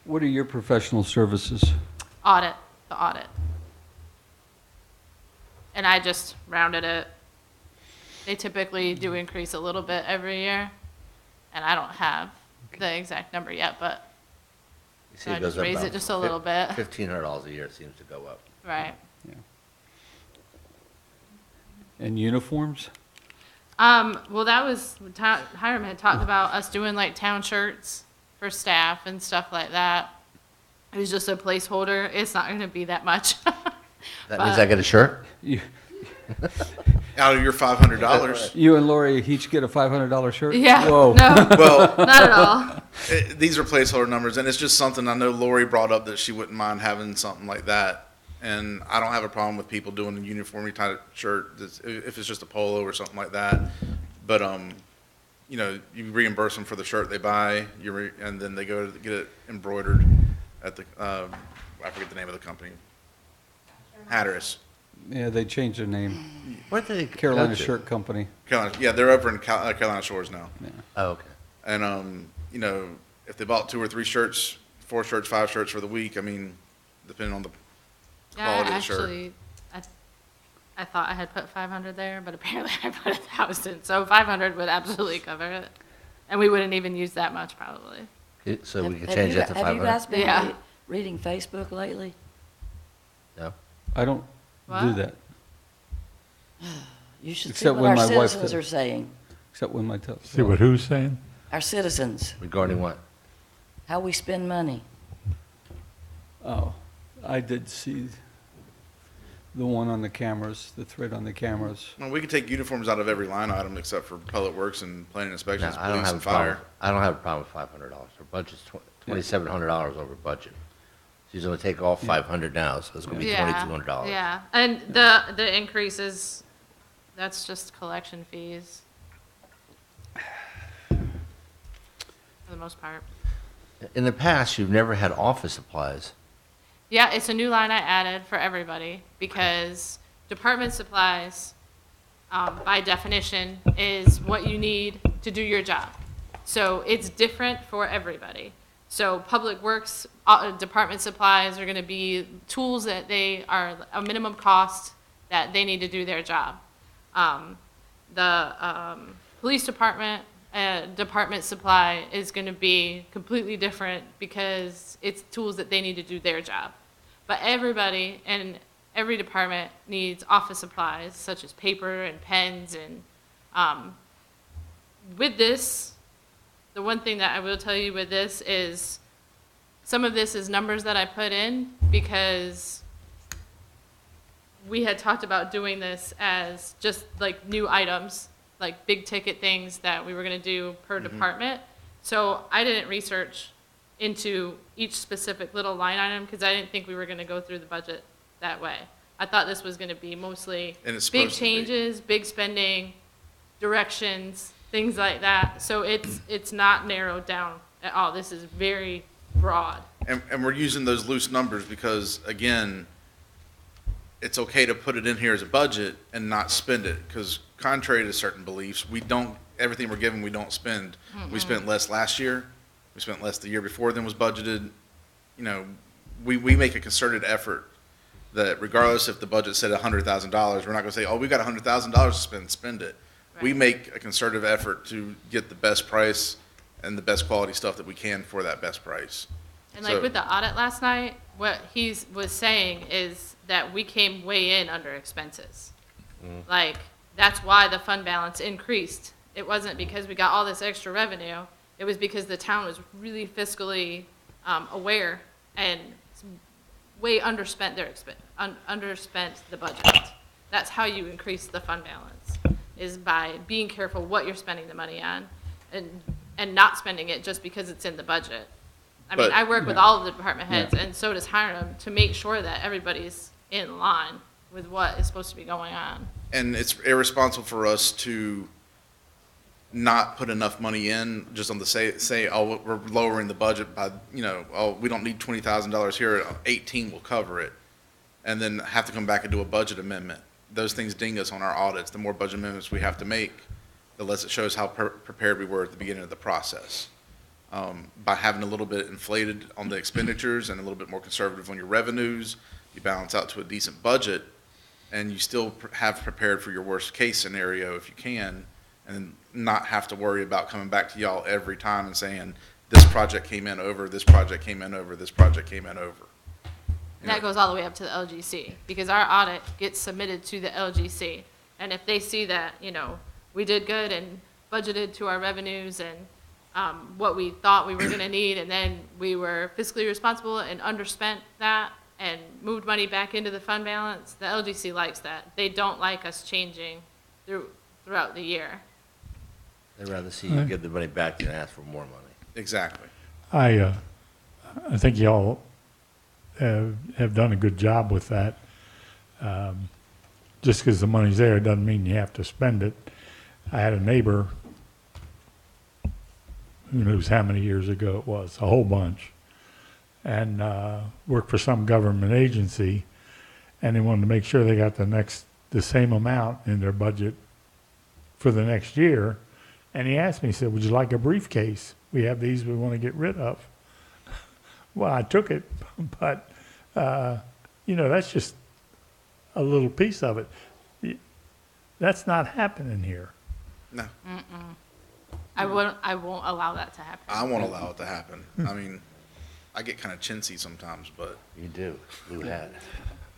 What are your professional services? The audit. And I just rounded it. They typically do increase a little bit every year, and I don't have the exact number yet, but You see I it goes just up raise about it just a little bit. $1,500 a year it seems to go up. Right. And uniforms? Well, that was, Hiram had talked about us doing like town shirts for staff and stuff like that. It was just a placeholder. It's not gonna be that much. That means I get a shirt? You, Out of your $500, you and Lori each get a $500 shirt? Yeah, Whoa. no, well, not at all. these are placeholder numbers, and it's just something I know Lori brought up that she wouldn't mind having something like that. And I don't have a problem with people doing a uniform type shirt if it's just a polo or something like that. But you know, you reimburse them for the shirt they buy, and then they go to get it embroidered at the I forget the name of the company, Hatteras. Yeah, they changed their name. Where did they Carolina go to? Shirt Company. Carolina, yeah, they're over in Carolina Shores now. Oh, okay. And you know, if they bought 2 or 3 shirts, 4 shirts, 5 shirts for the week, I mean, depending on the Yeah, quality of the shirt. actually, I thought I had put 500 there, but apparently I put 1,000. So 500 would absolutely cover it. And we wouldn't even use that much probably. Okay, so we can Have change you- that to 500? Have you guys been Yeah. reading Facebook lately? No? I don't do What? that, You should see Except what when our my wife citizens did. are saying. except when my See what who's saying? Our citizens, Regarding what? how we spend money. Oh, I did see the one on the cameras, the thread on the cameras. Well, we could take uniforms out of every line item except for public works and planning No, inspections, I don't police have a and problem. fire. I don't have a problem with $500. Our budget's $2,700 over budget. She's gonna take off 500 now, so it's gonna be $2,200. Yeah, and the increases, that's just collection fees. For the most part. In the past, you've never had office supplies. Yeah, it's a new line I added for everybody because department supplies, by definition, is what you need to do your job. So it's different for everybody. So public works, department supplies are gonna be tools that they are a minimum cost that they need to do their job. The police department, department supply is gonna be completely different because it's tools that they need to do their job. But everybody, and every department needs office supplies such as paper and pens and, with this, the one thing that I will tell you with this is some of this is numbers that I put in because we had talked about doing this as just like new items, like big ticket things that we were gonna do per department. So I didn't research into each specific little line item because I didn't think we were gonna go through the budget that way. I thought this was gonna be mostly And it's big supposed to be. changes, big spending, directions, things like that. So it's not narrowed down at all. This is very broad. And we're using those loose numbers because, again, it's okay to put it in here as a budget and not spend it, because contrary to certain beliefs, everything we're given, we don't spend. We spent less last year, we spent less the year before than was budgeted. You know, we make a concerted effort that regardless if the budget said $100,000, we're not gonna say, oh, we got $100,000 to spend it. We Right. make a concerted effort to get the best price and the best quality stuff that we can for that best price. And like So- with the audit last night, what he was saying is that we came way in under expenses. Like, that's why the fund balance increased. It wasn't because we got all this extra revenue. It was because the town was really fiscally aware and way underspent underspent the budget. That's how you increase the fund balance, is by being careful what you're spending the money on and not spending it just because it's in the budget. I mean, But- I work with all of the department heads, and so does Hiram, to make sure that everybody's in line with what is supposed to be going on. And it's irresponsible for us to not put enough money in just on the say, oh, we're lowering the budget by, oh, we don't need $20,000 here, 18 will cover it. And then have to come back and do a budget amendment. Those things ding us on our audits. The more budget amendments we have to make, the less it shows how prepared we were at the beginning of the process. By having a little bit inflated on the expenditures and a little bit more conservative on your revenues, you balance out to a decent budget, and you still have prepared for your worst case scenario if you can, and not have to worry about coming back to y'all every time and saying, this project came in over, this project came in over, this project came in over. And that goes all the way up to the LGC, because our audit gets submitted to the LGC. And if they see that, we did good and budgeted to our revenues and what we thought we were going to need, and then we were fiscally responsible and underspent that and moved money back into the fund balance, the LGC likes that. They don't like us changing throughout the year. They'd rather see you give the money back than ask for more money. Exactly. I think y'all have done a good job with that. Just because the money's there doesn't mean you have to spend it. I had a neighbor, who knows how many years ago it was, a whole bunch, and worked for some government agency, and they wanted to make sure they got the same amount in their budget for the next year. And he asked me, he said, would you like a briefcase? We have these we want to get rid of. Well, I took it, but, that's just a little piece of it. That's not happening here. No, I won't allow that to happen. I won't allow it to happen. I mean, I get kind of chintzy sometimes, but You do, Lou had.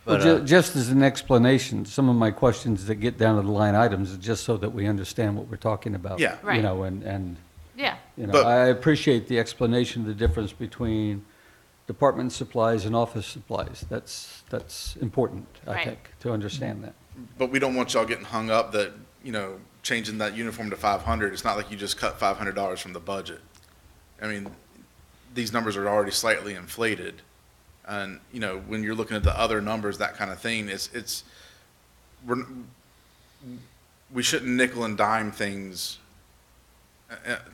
Well, But, just as an explanation, some of my questions that get down to the line items is just so that we understand what we're talking about. Yeah. Right. And Yeah, But- I appreciate the explanation of the difference between department supplies and office supplies. That's important, I Right. think, to understand that. But we don't want y'all getting hung up that, changing that uniform to 500, it's not like you just cut $500 from the budget. I mean, these numbers are already slightly inflated. And, when you're looking at the other numbers, that kind of thing, we shouldn't nickel and dime things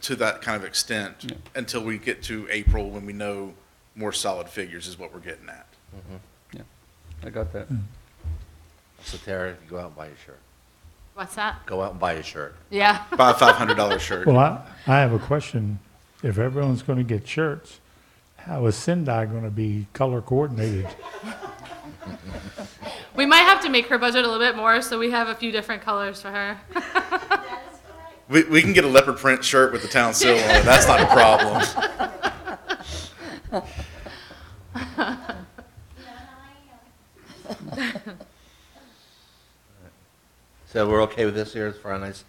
to that kind of extent Yeah. until we get to April when we know more solid figures is what we're getting at. I got that. So Tara, go out and buy a shirt. what's that? Go out and buy a shirt. Yeah. Buy a $500 shirt. Well, I have a question. If everyone's going to get shirts, how is Sendai going to be color coordinated? We might have to make her budget a little bit more, so we have a few different colors for her. We can get a leopard print shirt with the town seal on it. That's not a problem. So we're okay with this here as far as,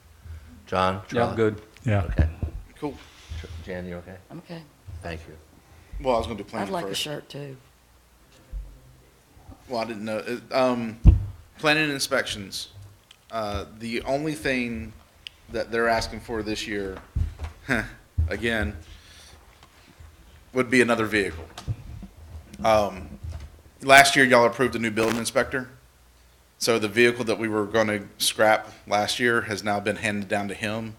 John? Yeah, Charlie? I'm good. Yeah. Okay. Cool. Jan, you okay? I'm okay. Thank you. Well, I was gonna do I'd planning like a first. shirt too. Well, I didn't know. Planning and inspections. The only thing that they're asking for this year, again, would be another vehicle. Last year, y'all approved a new building inspector. So the vehicle that we were gonna scrap last year has now been handed down to him.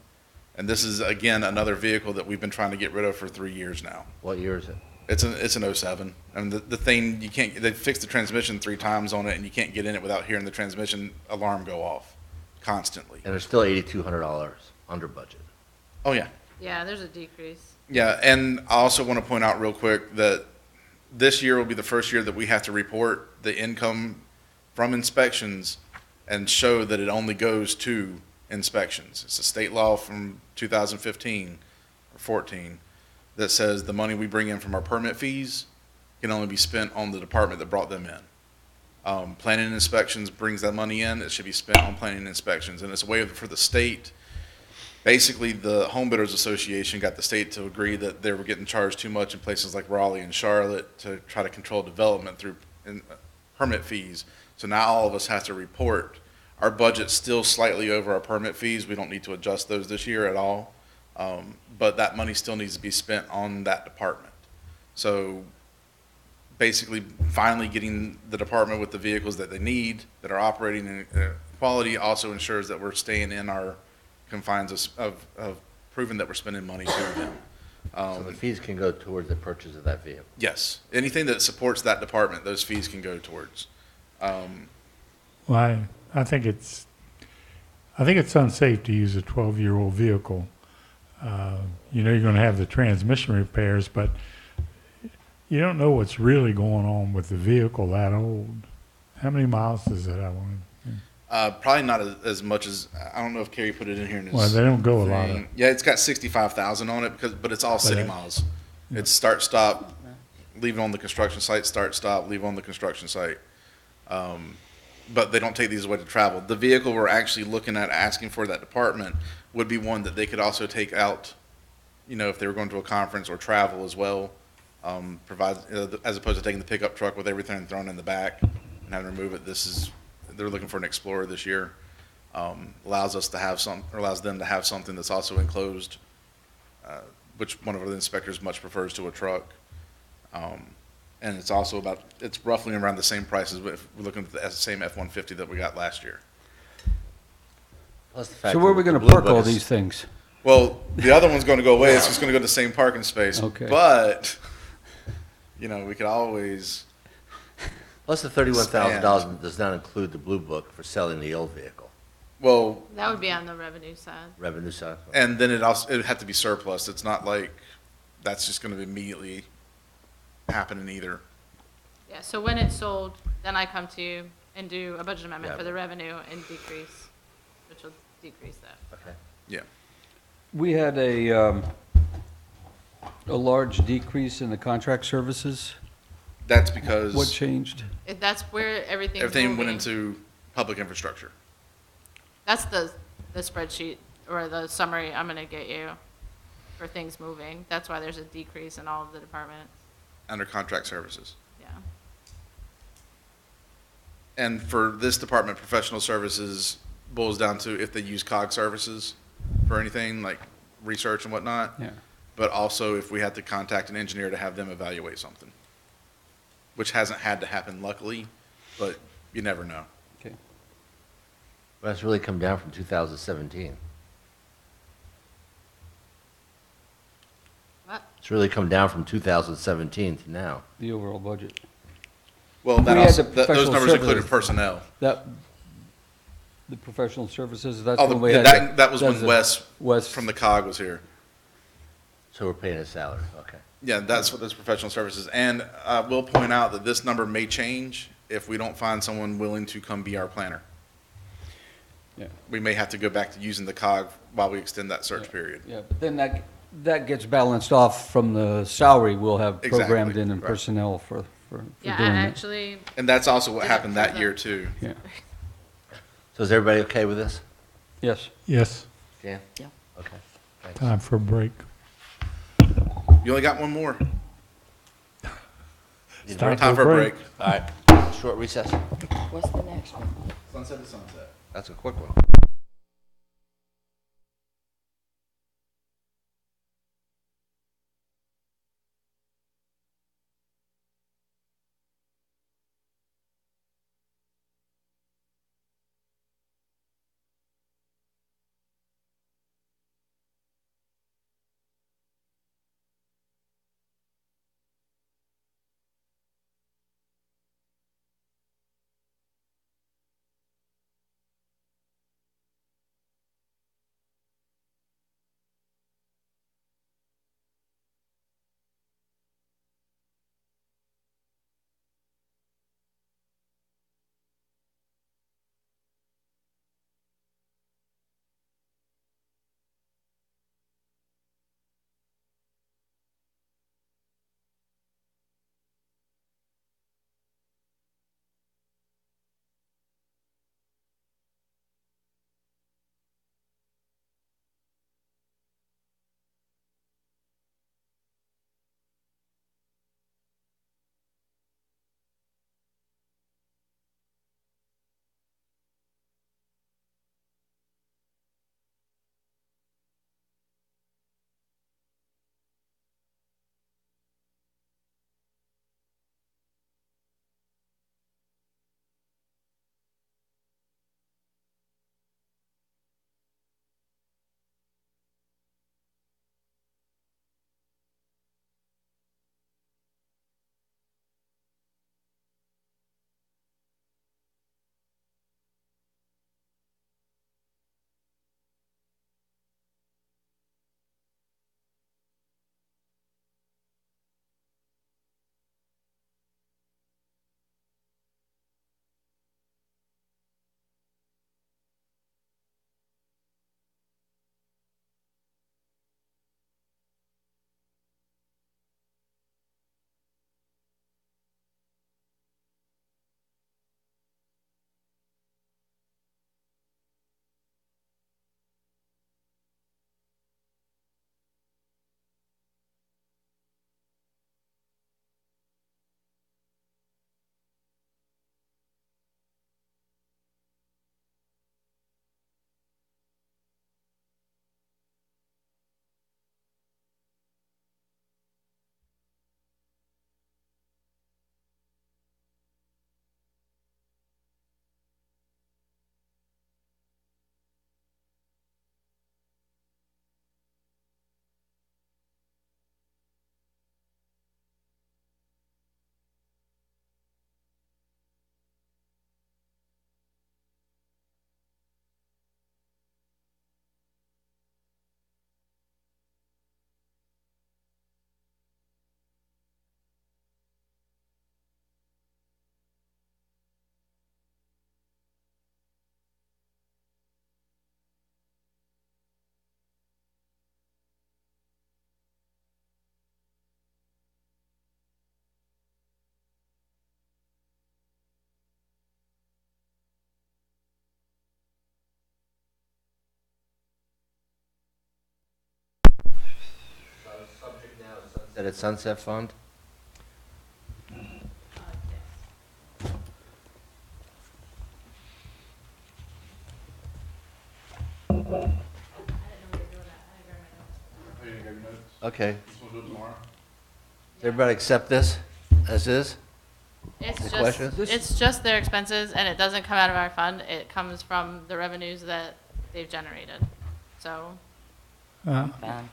And this is, again, another vehicle that we've been trying to get rid of for 3 years now. What year is it? It's an '07. I mean, the thing, you can't, they fixed the transmission 3 times on it, and you can't get in it without hearing the transmission alarm go off constantly. And it's still $8,200 under budget. Oh, yeah. Yeah, there's a decrease. Yeah, and I also want to point out real quick that this year will be the first year that we have to report the income from inspections and show that it only goes to inspections. It's a state law from 2015 or 14 that says the money we bring in from our permit fees can only be spent on the department that brought them in. Planning and inspections brings that money in, it should be spent on planning and inspections, and it's a way for the state. Basically, the Home Builders Association got the state to agree that they were getting charged too much in places like Raleigh and Charlotte to try to control development through permit fees. So now all of us have to report. Our budget's still slightly over our permit fees. We don't need to adjust those this year at all. But that money still needs to be spent on that department. So basically, finally getting the department with the vehicles that they need, that are operating in quality, also ensures that we're staying in our confines of proving that we're spending money to them. So the fees can go towards the purchase of that vehicle. Yes, anything that supports that department, those fees can go towards. Well, I think it's unsafe to use a 12-year-old vehicle. You know, you're going to have the transmission repairs, but you don't know what's really going on with the vehicle that old. How many miles does it have on it? Probably not as much as, I don't know if Kerry put it in here in his. Well, they don't go a lot of. thing. Yeah, it's got 65,000 on it but it's all city it- miles. It's start, stop, leave it on the construction site, start, stop, leave on the construction site. But they don't take these away to travel. The vehicle we're actually looking at asking for that department would be one that they could also take out, you know, if they were going to a conference or travel as well. Provide, as opposed to taking the pickup truck with everything thrown in the back and having to remove it. They're looking for an Explorer this year. Allows them to have something that's also enclosed, which one of the inspectors much prefers to a truck. And it's also it's roughly around the same price as if we're looking at the same F-150 that we got last year. Plus the fact So where are that we going the to Blue park Book all is- these things? Well, the other one's going to go away. It's just going to go to the same parking space. Okay. But, you know, we could always, Plus the $31,000 does not include the Blue Book for selling the old vehicle. well, That would be on the revenue side. Revenue side. and then it'd have to be surplus. It's not like that's just going to immediately happening either. Yeah, so when it's sold, then I come to you and do a budget amendment Yeah. for the revenue and decrease, which will decrease that. Okay. Yeah. We had a large decrease in the contract services. That's because What changed? That's where everything's everything went moving. into public infrastructure. That's the spreadsheet or the summary I'm gonna get you for things moving. That's why there's a decrease in all of the departments, Under contract services. yeah. And for this department, professional services boils down to if they use COG services for anything like research and whatnot. Yeah. But also if we had to contact an engineer to have them evaluate something, which hasn't had to happen luckily, but you never know. Okay. That's really come down from 2017. What? It's really come down from 2017 to now. The overall budget. Well, that We had also, the those professional numbers included services. personnel. The professional services, that's Oh, when we yeah, had. that was that's when the- Wes from the COG was here. So we're paying a salary, okay. Yeah, that's what those professional services. And I will point out that this number may change if we don't find someone willing to come be our planner. Yeah. We may have to go back to using the COG while we extend that search period. Yeah, but then that gets balanced off from the salary we'll have programmed Exactly, in right. personnel for for Yeah, I doing that. actually, And that's also what Did it happened for that the- year too. Yeah, So is everybody okay with this? yes. Yes, Jan? Yeah. Okay, thanks. time for a break. You only got one more. Need a It's time break? Time for a break. All right, short recess. What's the next one? Sunset to sunset. That's a quick one. Subject now is Sunset at Sunset Fund. Okay. Does everybody accept this as is? it's Any just, questions? it's just their expenses, and it doesn't come out of our fund. It comes from the revenues that they've generated. So Uh, Fine.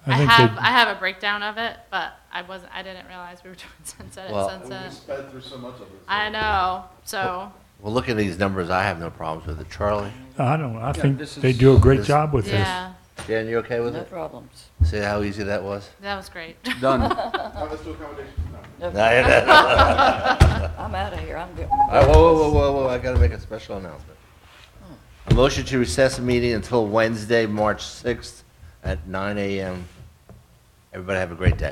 I think I have a breakdown of it, but I didn't realize we were doing Sunset Well- at Sunset. sped through so much of it. I know, so, Well, look at these numbers. I have no problems with it. Charlie? I think this they is- do a great this- job with this. yeah, Jan, you okay with No it? problems. See how easy that was? that was great. Done. Let's do accommodations now. No, All I'm out of here. I'm good. right, whoa, I gotta make a special announcement. A motion to recess the meeting until Wednesday, March 6th at 9 a.m. Everybody have a great day.